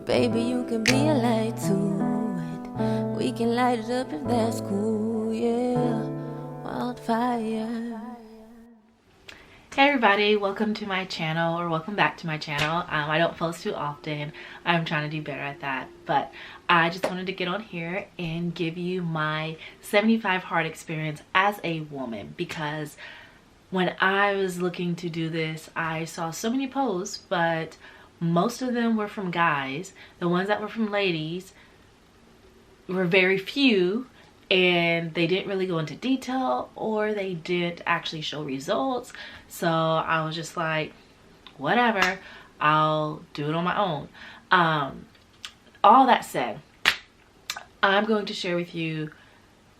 Baby, you can be a light to it. We can light it up if that's cool, yeah. Wildfire. Hey everybody, welcome to my channel, or welcome back to my channel. I don't post too often. I'm trying to do better at that, but I just wanted to get on here and give you my 75 hard experience as a woman, because when I was looking to do this, I saw so many posts, but most of them were from guys. The ones that were from ladies were very few, and they didn't really go into detail, or they didn't actually show results. So I was just like, whatever, I'll do it on my own. All that said, I'm going to share with you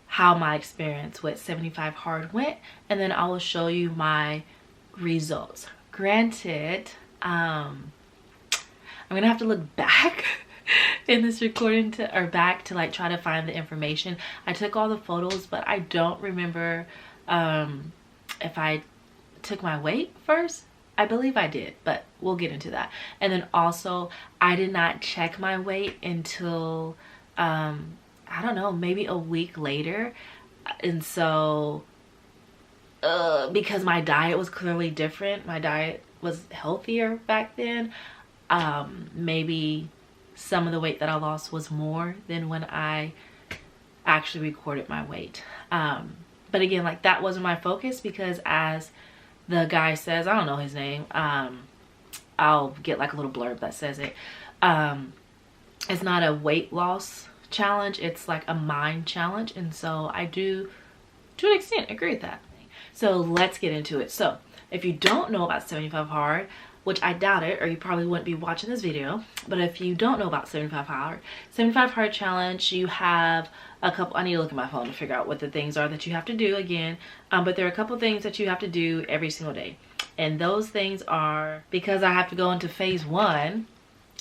how my experience with 75 hard went, and then I will show you my results. Granted, I'm gonna have to look back in this recording back to like try to find the information. I took all the photos, but I don't remember if I took my weight first. I believe I did, but we'll get into that. And then also, I did not check my weight until I don't know, maybe a week later. And so because my diet was clearly different, my diet was healthier back then, maybe some of the weight that I lost was more than when I actually recorded my weight. But again, like, that wasn't my focus, because as the guy says, I don't know his name, I'll get like a little blurb that says it, it's not a weight loss challenge, it's like a mind challenge. And so I do, to an extent, agree with that. So let's get into it. So if you don't know about 75 hard, which I doubt it, or you probably wouldn't be watching this video, but if you don't know about 75 hard challenge, you have a couple, I need to look at my phone to figure out what the things are that you have to do again, but there are a couple things that you have to do every single day. And those things are, because I have to go into phase 1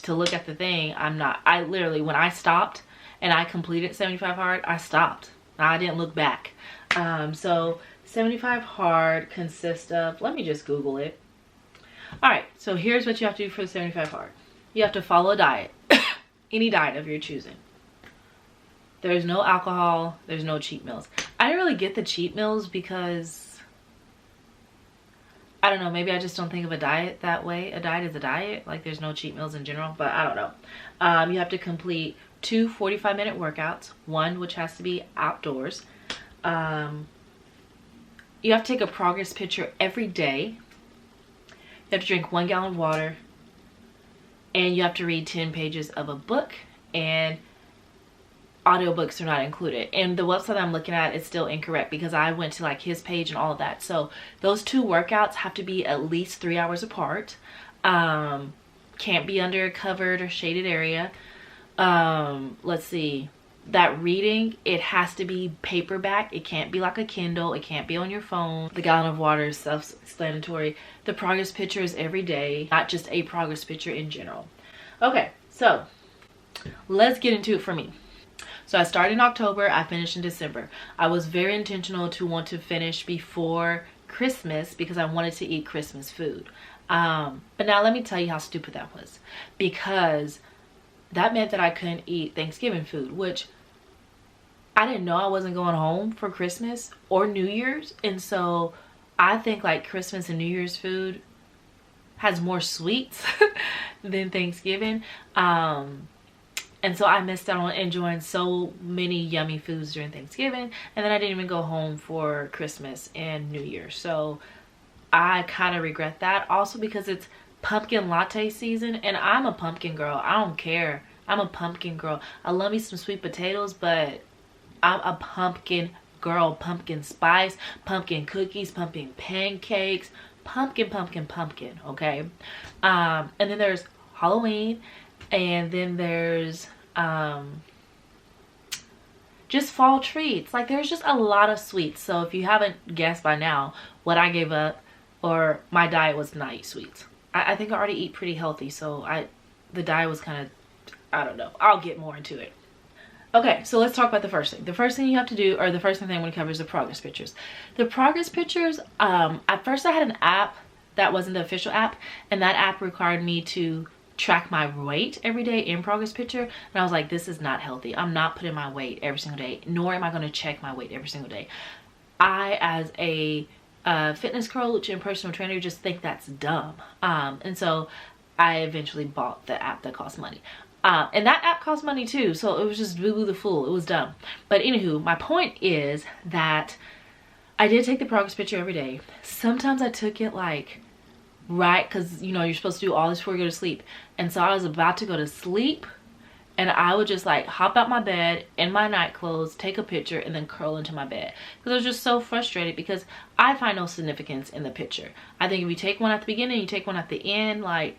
to look at the thing, I literally, when I stopped and I completed 75 hard, I stopped. I didn't look back. So 75 hard consists of, let me just Google it. All right, so here's what you have to do for the 75 hard. You have to follow a diet, any diet of your choosing. There's no alcohol, there's no cheat meals. I didn't really get the cheat meals because, I don't know, maybe I just don't think of a diet that way. A diet is a diet, like there's no cheat meals in general, but I don't know. You have to complete 2 45-minute workouts, one which has to be outdoors. You have to take a progress picture every day. You have to drink 1 gallon of water, and you have to read 10 pages of a book, and audiobooks are not included. And the website I'm looking at is still incorrect, because I went to like his page and all of that. So those 2 workouts have to be at least 3 hours apart. Can't be under a covered or shaded area. Let's see. That reading, it has to be paperback. It can't be like a Kindle. It can't be on your phone. The gallon of water is self-explanatory. The progress picture is every day, not just a progress picture in general. Okay, so let's get into it for me. So I started in October, I finished in December. I was very intentional to want to finish before Christmas because I wanted to eat Christmas food. But now let me tell you how stupid that was, because that meant that I couldn't eat Thanksgiving food, which I didn't know I wasn't going home for Christmas or New Year's. And so I think like Christmas and New Year's food has more sweets than Thanksgiving. And so I missed out on enjoying so many yummy foods during Thanksgiving. And then I didn't even go home for Christmas and New Year. So I kind of regret that. Also because it's pumpkin latte season, and I'm a pumpkin girl. I don't care. I'm a pumpkin girl. I love me some sweet potatoes, but I'm a pumpkin girl. Pumpkin spice, pumpkin cookies, pumpkin pancakes, pumpkin, okay? And then there's Halloween, and then there's just fall treats. Like, there's just a lot of sweets. So if you haven't guessed by now, what I gave up, or my diet was not eat sweets. I think I already eat pretty healthy, so the diet was kind of, I don't know. I'll get more into it. Okay, so let's talk about the first thing. The first thing you have to do, or the first thing I'm going to cover, is the progress pictures. The progress pictures, at first I had an app that wasn't the official app, and that app required me to track my weight every day in progress picture, and I was like, this is not healthy. I'm not putting my weight every single day, nor am I going to check my weight every single day. I, as a fitness coach and personal trainer, just think that's dumb. And so I eventually bought the app that costs money. And that app costs money too, so it was just boo-boo the fool. It was dumb. But anywho, my point is that I did take the progress picture every day. Sometimes I took it like right, because you know you're supposed to do all this before you go to sleep, and so I was about to go to sleep, and I would just like hop out my bed in my night clothes, take a picture, and then curl into my bed, because I was just so frustrated, because I find no significance in the picture. I think if you take one at the beginning, you take one at the end, like,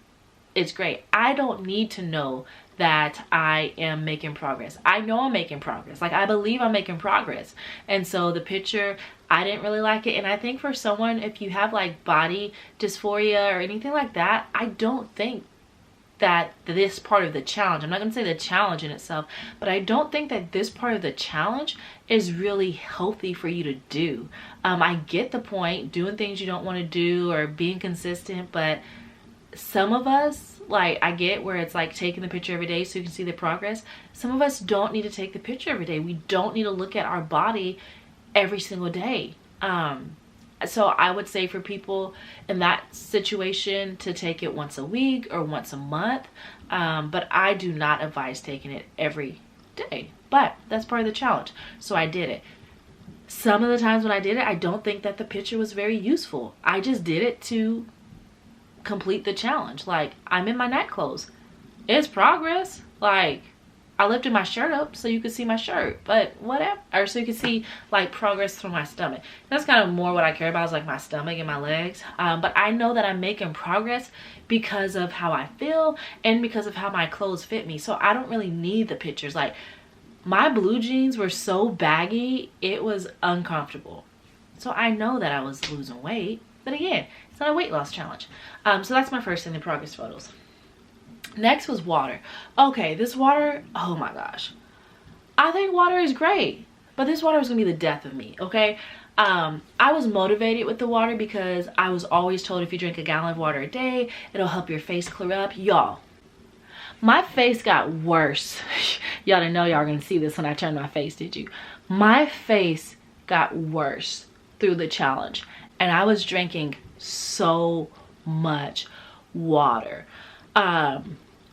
it's great. I don't need to know that I am making progress. I know I'm making progress. Like, I believe I'm making progress. And so the picture, I didn't really like it. And I think for someone, if you have like body dysphoria or anything like that, I don't think that this part of the challenge, I'm not going to say the challenge in itself, but I don't think that this part of the challenge is really healthy for you to do. I get the point, doing things you don't want to do or being consistent, but some of us, like, I get where it's like taking the picture every day so you can see the progress. Some of us don't need to take the picture every day. We don't need to look at our body every single day. So I would say for people in that situation to take it once a week or once a month. But I do not advise taking it every day. But that's part of the challenge. So I did it. Some of the times when I did it, I don't think that the picture was very useful. I just did it to complete the challenge. Like, I'm in my night clothes. It's progress. Like, I lifted my shirt up so you could see my shirt, but whatever. Or so you could see like progress from my stomach. That's kind of more what I care about, is like my stomach and my legs. But I know that I'm making progress because of how I feel and because of how my clothes fit me. So I don't really need the pictures. Like, my blue jeans were so baggy, it was uncomfortable. So I know that I was losing weight. But again, it's not a weight loss challenge. So that's my first thing, the progress photos. Next was water. Okay, this water, oh my gosh. I think water is great, but this water was gonna be the death of me, okay? I was motivated with the water because I was always told if you drink a gallon of water a day, it'll help your face clear up. Y'all, my face got worse. Y'all didn't know y'all were gonna see this when I turned my face, did you? My face got worse through the challenge, and I was drinking so much water.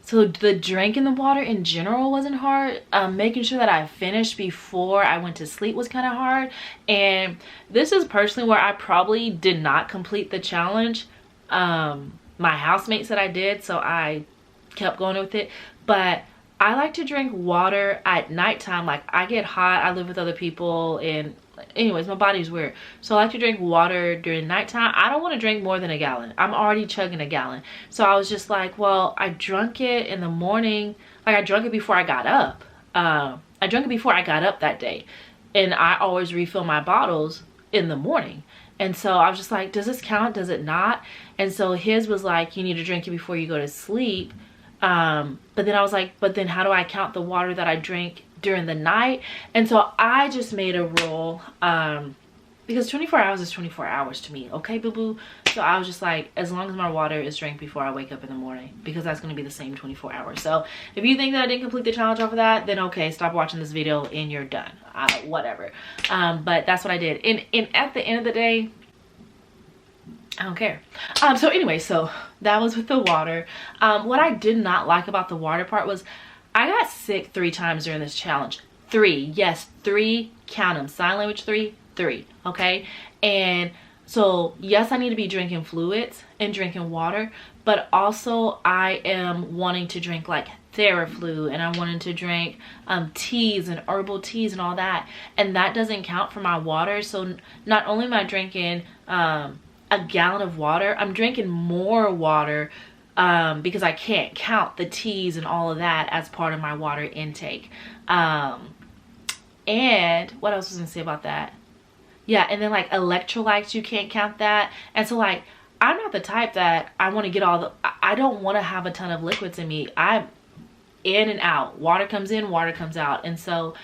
So the drinking the water in general wasn't hard. Making sure that I finished before I went to sleep was kind of hard. And this is personally where I probably did not complete the challenge. My housemate said I did, so I kept going with it. But I like to drink water at nighttime. Like, I get hot, I live with other people, and anyways, my body's weird. So I like to drink water during nighttime. I don't want to drink more than a gallon. I'm already chugging a gallon. So I was just like, well, I drunk it in the morning. Like, I drunk it before I got up. I drank it before I got up that day. And I always refill my bottles in the morning. And so I was just like, does this count? Does it not? And so his was like, you need to drink it before you go to sleep. But then I was like, but then how do I count the water that I drink during the night? And so I just made a rule, because 24 hours is 24 hours to me, okay, boo-boo? So I was just like, as long as my water is drank before I wake up in the morning, because that's going to be the same 24 hours. So if you think that I didn't complete the challenge off of that, then okay, stop watching this video and you're done. Whatever. But that's what I did. And at the end of the day, I don't care. So anyway, so that was with the water. What I did not like about the water part was I got sick 3 times during this challenge. 3, yes, 3, count them. Sign language 3, okay? And so yes, I need to be drinking fluids and drinking water, but also I am wanting to drink like Theraflu, and I'm wanting to drink teas and herbal teas and all that, and that doesn't count for my water. So not only am I drinking a gallon of water, I'm drinking more water because I can't count the teas and all of that as part of my water intake. And what else was I gonna say about that? Yeah, and then like electrolytes, you can't count that. And so like, I'm not the type that I want to get all the, I don't want to have a ton of liquids in me. I'm in and out. Water comes in, water comes out. And so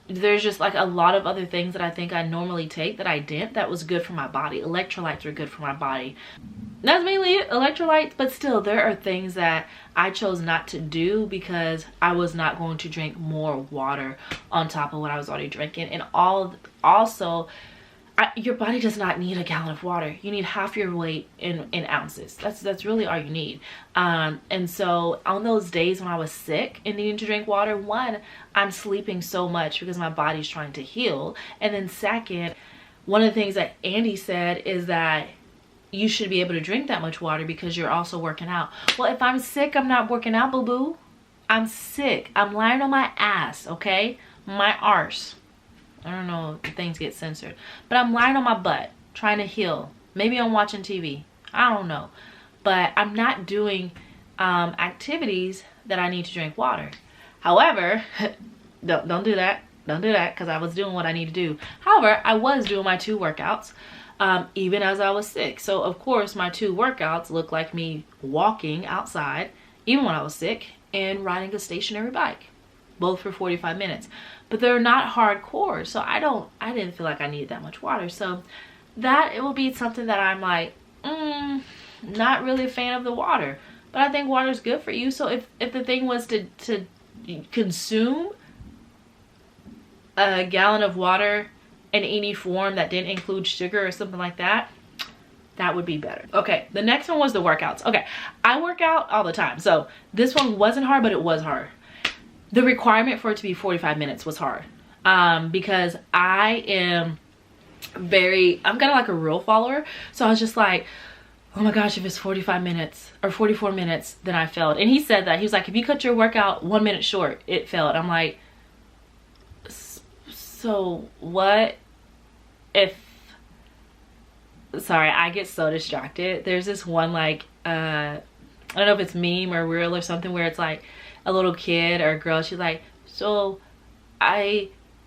there's just like a lot of other things that I think I normally take that I didn't, that was good for my body. Electrolytes were good for my body. That's mainly it, electrolytes. But still, there are things that I chose not to do because I was not going to drink more water on top of what I was already drinking. And also, your body does not need a gallon of water. You need half your weight in ounces. That's really all you need. And so on those days when I was sick and needing to drink water, one, I'm sleeping so much because my body's trying to heal. And then second, one of the things that Andy said is that you should be able to drink that much water because you're also working out. Well, if I'm sick, I'm not working out, boo-boo. I'm sick. I'm lying on my ass, okay? My arse. I don't know if things get censored. But I'm lying on my butt, trying to heal. Maybe I'm watching TV. I don't know. But I'm not doing activities that I need to drink water. However, don't do that. Don't do that because I was doing what I need to do. However, I was doing my 2 workouts. Even as I was sick. So of course my 2 workouts look like me walking outside even when I was sick and riding a stationary bike, both for 45 minutes. But they're not hardcore, so I didn't feel like I needed that much water. So that it will be something that I'm like, not really a fan of the water, but I think water is good for you. So if the thing was to consume a gallon of water in any form that didn't include sugar or something like that, that would be better. Okay, the next one was the workouts. Okay, I work out all the time, so this one wasn't hard, but it was hard. The requirement for it to be 45 minutes was hard because I am I'm kind of like a rule follower. So I was just like, oh my gosh, if it's 45 minutes or 44 minutes, then I failed. And he said that. He was like, if you cut your workout 1 minute short, it failed. I'm like, so what if, sorry, I get so distracted. There's this one like, I don't know if it's meme or reel or something where it's like a little kid or a girl, she's like, so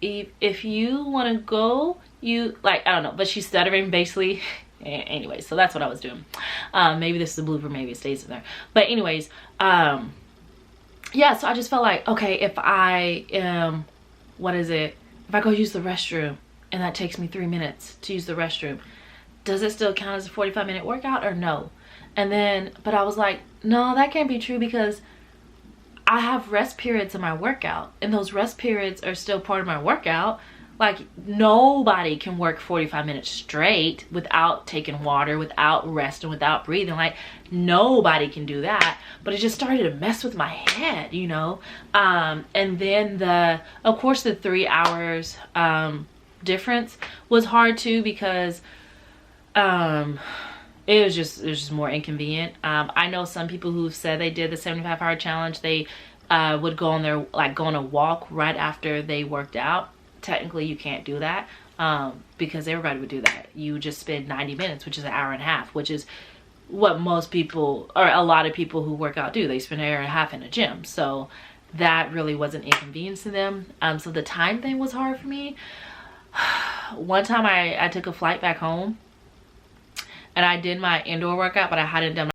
if you want to go, you like, I don't know, but she's stuttering basically. Anyway, so that's what I was doing. Maybe this is a blooper, maybe it stays in there, but anyways, yeah, so I just felt like, okay, if I am, if I go use the restroom and that takes me 3 minutes to use the restroom, does it still count as a 45-minute workout or no? And then, but I was like, no, that can't be true because I have rest periods in my workout and those rest periods are still part of my workout. Like nobody can work 45 minutes straight without taking water, without resting, without breathing. Like nobody can do that. But it just started to mess with my head, you know? And then of course the 3 hours difference was hard too because it was just more inconvenient. I know some people who said they did the 75-hour challenge. They would go on a walk right after they worked out. Technically, you can't do that because everybody would do that. You just spend 90 minutes, which is an hour and a half, which is what most people or a lot of people who work out do. They spend an hour and a half in a gym. So that really wasn't inconvenience to them. So the time thing was hard for me. One time I took a flight back home and I did my indoor workout, but I hadn't done